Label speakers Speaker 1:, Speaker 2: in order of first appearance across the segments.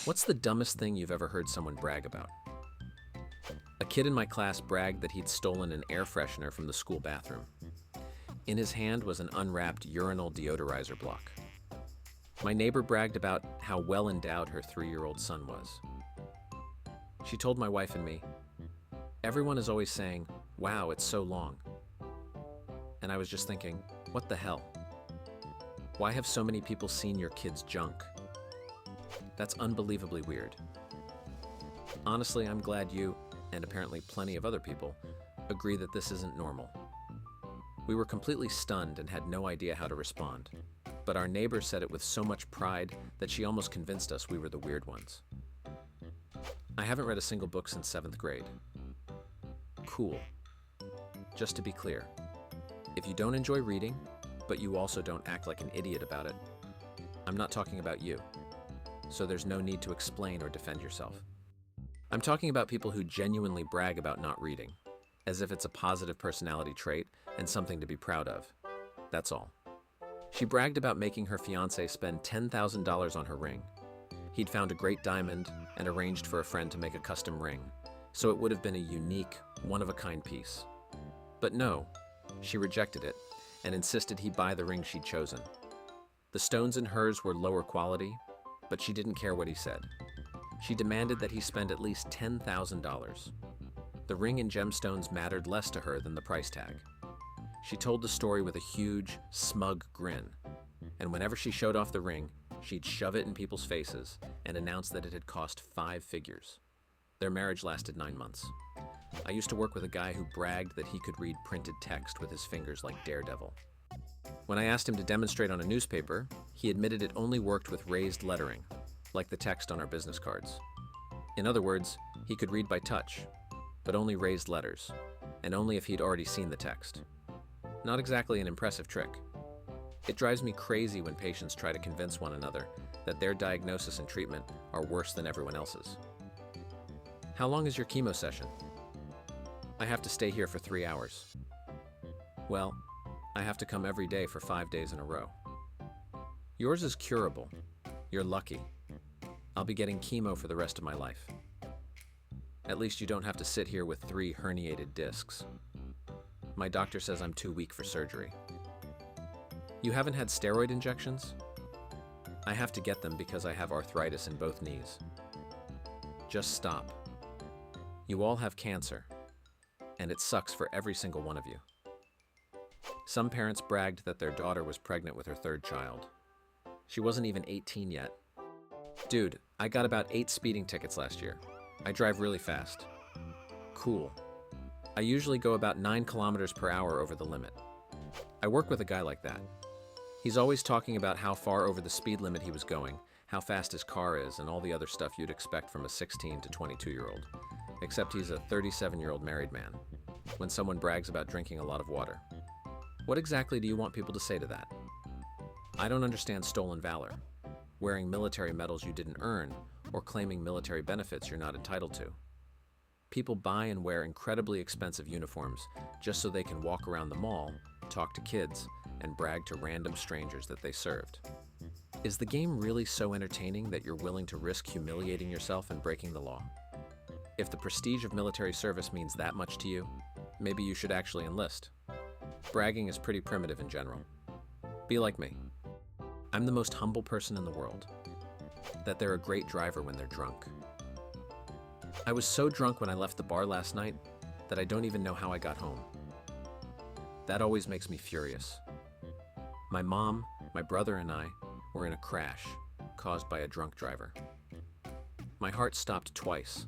Speaker 1: What's the dumbest thing you've ever heard someone brag about? A kid in my class bragged that he'd stolen an air freshener from the school bathroom. In his hand was an unwrapped urinal deodorizer block. My neighbor bragged about how well endowed her 3-year-old son was. She told my wife and me, "Everyone is always saying, 'Wow, it's so long.'" And I was just thinking, what the hell? Why have so many people seen your kid's junk? That's unbelievably weird. Honestly, I'm glad you, and apparently plenty of other people, agree that this isn't normal. We were completely stunned and had no idea how to respond, but our neighbor said it with so much pride that she almost convinced us we were the weird ones. I haven't read a single book since 7th grade. Cool. Just to be clear, if you don't enjoy reading, but you also don't act like an idiot about it, I'm not talking about you, so there's no need to explain or defend yourself. I'm talking about people who genuinely brag about not reading, as if it's a positive personality trait and something to be proud of. That's all. She bragged about making her fiancé spend $10,000 on her ring. He'd found a great diamond and arranged for a friend to make a custom ring, so it would have been a unique, one-of-a-kind piece. But no, she rejected it and insisted he buy the ring she'd chosen. The stones in hers were lower quality, but she didn't care what he said. She demanded that he spend at least $10,000. The ring and gemstones mattered less to her than the price tag. She told the story with a huge, smug grin, and whenever she showed off the ring, she'd shove it in people's faces and announce that it had cost 5 figures. Their marriage lasted 9 months. I used to work with a guy who bragged that he could read printed text with his fingers like Daredevil. When I asked him to demonstrate on a newspaper, he admitted it only worked with raised lettering, like the text on our business cards. In other words, he could read by touch, but only raised letters, and only if he'd already seen the text. Not exactly an impressive trick. It drives me crazy when patients try to convince one another that their diagnosis and treatment are worse than everyone else's. How long is your chemo session? I have to stay here for 3 hours. Well, I have to come every day for 5 days in a row. Yours is curable. You're lucky. I'll be getting chemo for the rest of my life. At least you don't have to sit here with 3 herniated discs. My doctor says I'm too weak for surgery. You haven't had steroid injections? I have to get them because I have arthritis in both knees. Just stop. You all have cancer, and it sucks for every single one of you. Some parents bragged that their daughter was pregnant with her 3rd child. She wasn't even 18 yet. Dude, I got about 8 speeding tickets last year. I drive really fast. Cool. I usually go about 9 kilometers per hour over the limit. I work with a guy like that. He's always talking about how far over the speed limit he was going, how fast his car is, and all the other stuff you'd expect from a 16 to 22-year-old. Except he's a 37-year-old married man, when someone brags about drinking a lot of water. What exactly do you want people to say to that? I don't understand stolen valor, wearing military medals you didn't earn, or claiming military benefits you're not entitled to. People buy and wear incredibly expensive uniforms just so they can walk around the mall, talk to kids, and brag to random strangers that they served. Is the game really so entertaining that you're willing to risk humiliating yourself and breaking the law? If the prestige of military service means that much to you, maybe you should actually enlist. Bragging is pretty primitive in general. Be like me. I'm the most humble person in the world. That they're a great driver when they're drunk. I was so drunk when I left the bar last night that I don't even know how I got home. That always makes me furious. My mom, my brother, and I were in a crash caused by a drunk driver. My heart stopped twice,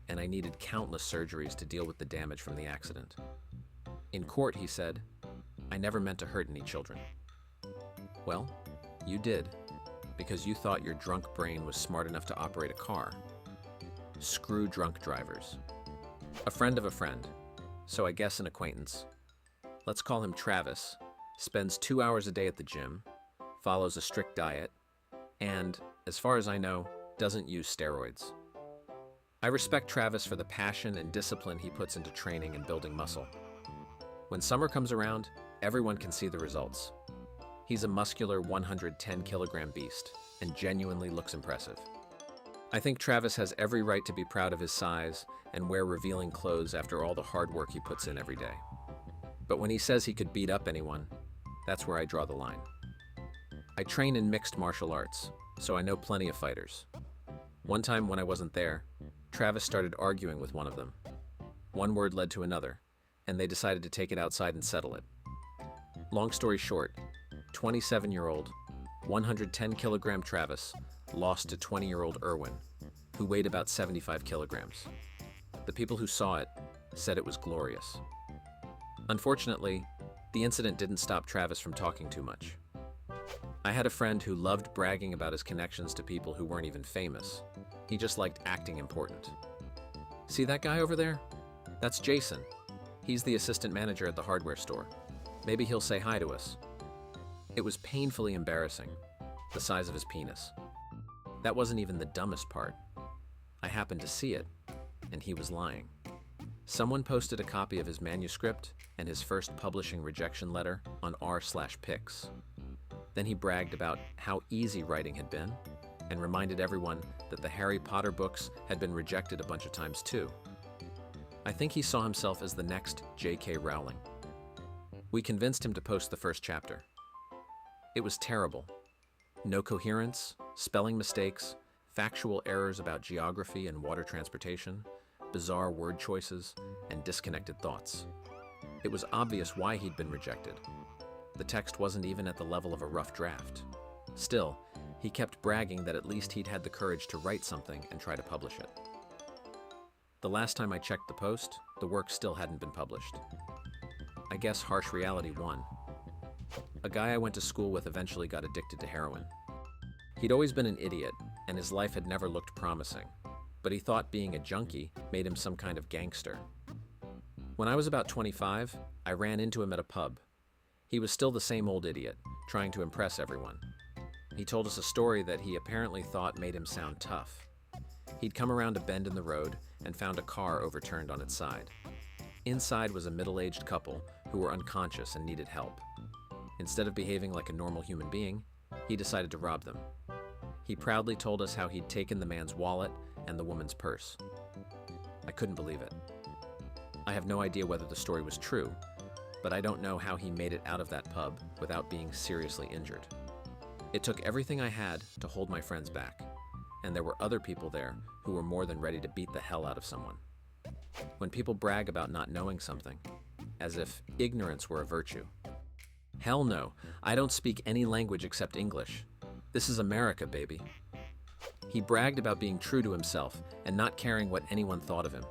Speaker 1: and I needed countless surgeries to deal with the damage from the accident. In court, he said, "I never meant to hurt any children." Well, you did, because you thought your drunk brain was smart enough to operate a car. Screw drunk drivers. A friend of a friend, so I guess an acquaintance. Let's call him Travis, spends 2 hours a day at the gym, follows a strict diet, and, as far as I know, doesn't use steroids. I respect Travis for the passion and discipline he puts into training and building muscle. When summer comes around, everyone can see the results. He's a muscular 110-kilogram beast and genuinely looks impressive. I think Travis has every right to be proud of his size and wear revealing clothes after all the hard work he puts in every day. But when he says he could beat up anyone, that's where I draw the line. I train in mixed martial arts, so I know plenty of fighters. One time when I wasn't there, Travis started arguing with one of them. One word led to another, and they decided to take it outside and settle it. Long story short, 27-year-old, 110-kilogram Travis lost to 20-year-old Irwin, who weighed about 75 kilograms. The people who saw it said it was glorious. Unfortunately, the incident didn't stop Travis from talking too much. I had a friend who loved bragging about his connections to people who weren't even famous. He just liked acting important. See that guy over there? That's Jason. He's the assistant manager at the hardware store. Maybe he'll say hi to us. It was painfully embarrassing, the size of his penis. That wasn't even the dumbest part. I happened to see it, and he was lying. Someone posted a copy of his manuscript and his first publishing rejection letter on r/pics. Then he bragged about how easy writing had been and reminded everyone that the Harry Potter books had been rejected a bunch of times too. I think he saw himself as the next J.K. Rowling. We convinced him to post the first chapter. It was terrible. No coherence, spelling mistakes, factual errors about geography and water transportation, bizarre word choices, and disconnected thoughts. It was obvious why he'd been rejected. The text wasn't even at the level of a rough draft. Still, he kept bragging that at least he'd had the courage to write something and try to publish it. The last time I checked the post, the work still hadn't been published. I guess harsh reality won. A guy I went to school with eventually got addicted to heroin. He'd always been an idiot, and his life had never looked promising, but he thought being a junkie made him some kind of gangster. When I was about 25, I ran into him at a pub. He was still the same old idiot, trying to impress everyone. He told us a story that he apparently thought made him sound tough. He'd come around a bend in the road and found a car overturned on its side. Inside was a middle-aged couple who were unconscious and needed help. Instead of behaving like a normal human being, he decided to rob them. He proudly told us how he'd taken the man's wallet and the woman's purse. I couldn't believe it. I have no idea whether the story was true, but I don't know how he made it out of that pub without being seriously injured. It took everything I had to hold my friends back, and there were other people there who were more than ready to beat the hell out of someone. When people brag about not knowing something, as if ignorance were a virtue. Hell no, I don't speak any language except English. This is America, baby. He bragged about being true to himself and not caring what anyone thought of him.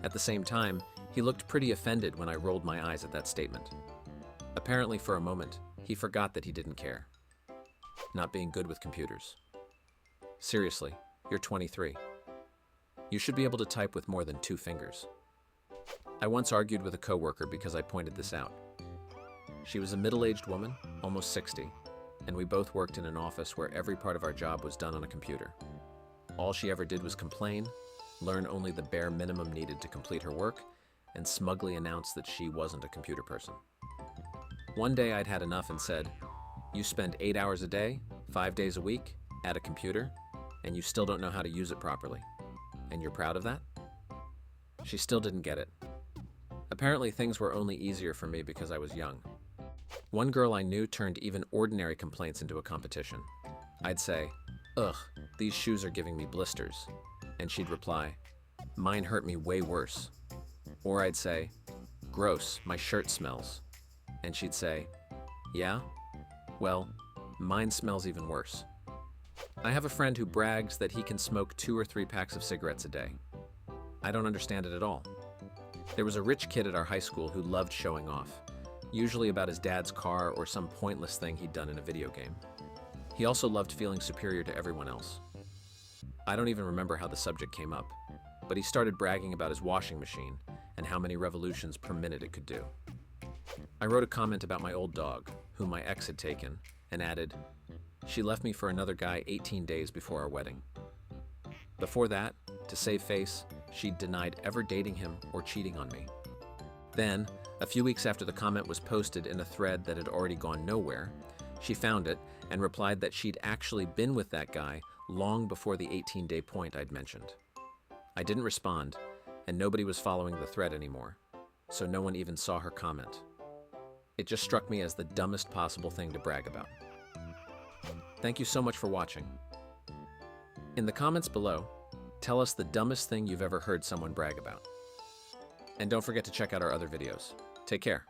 Speaker 1: At the same time, he looked pretty offended when I rolled my eyes at that statement. Apparently, for a moment, he forgot that he didn't care. Not being good with computers. Seriously, you're 23. You should be able to type with more than 2 fingers. I once argued with a coworker because I pointed this out. She was a middle-aged woman, almost 60, and we both worked in an office where every part of our job was done on a computer. All she ever did was complain, learn only the bare minimum needed to complete her work, and smugly announce that she wasn't a computer person. One day I'd had enough and said, "You spend 8 hours a day, 5 days a week, at a computer, and you still don't know how to use it properly. And you're proud of that?" She still didn't get it. Apparently things were only easier for me because I was young. One girl I knew turned even ordinary complaints into a competition. I'd say, "Ugh, these shoes are giving me blisters." And she'd reply, "Mine hurt me way worse." Or I'd say, "Gross, my shirt smells." And she'd say, "Yeah? Well, mine smells even worse." I have a friend who brags that he can smoke 2 or 3 packs of cigarettes a day. I don't understand it at all. There was a rich kid at our high school who loved showing off, usually about his dad's car or some pointless thing he'd done in a video game. He also loved feeling superior to everyone else. I don't even remember how the subject came up, but he started bragging about his washing machine and how many revolutions per minute it could do. I wrote a comment about my old dog, whom my ex had taken, and added, "She left me for another guy 18 days before our wedding." Before that, to save face, she'd denied ever dating him or cheating on me. Then, a few weeks after the comment was posted in a thread that had already gone nowhere, she found it and replied that she'd actually been with that guy long before the 18-day point I'd mentioned. I didn't respond, and nobody was following the thread anymore, so no one even saw her comment. It just struck me as the dumbest possible thing to brag about. Thank you so much for watching. In the comments below, tell us the dumbest thing you've ever heard someone brag about. And don't forget to check out our other videos. Take care.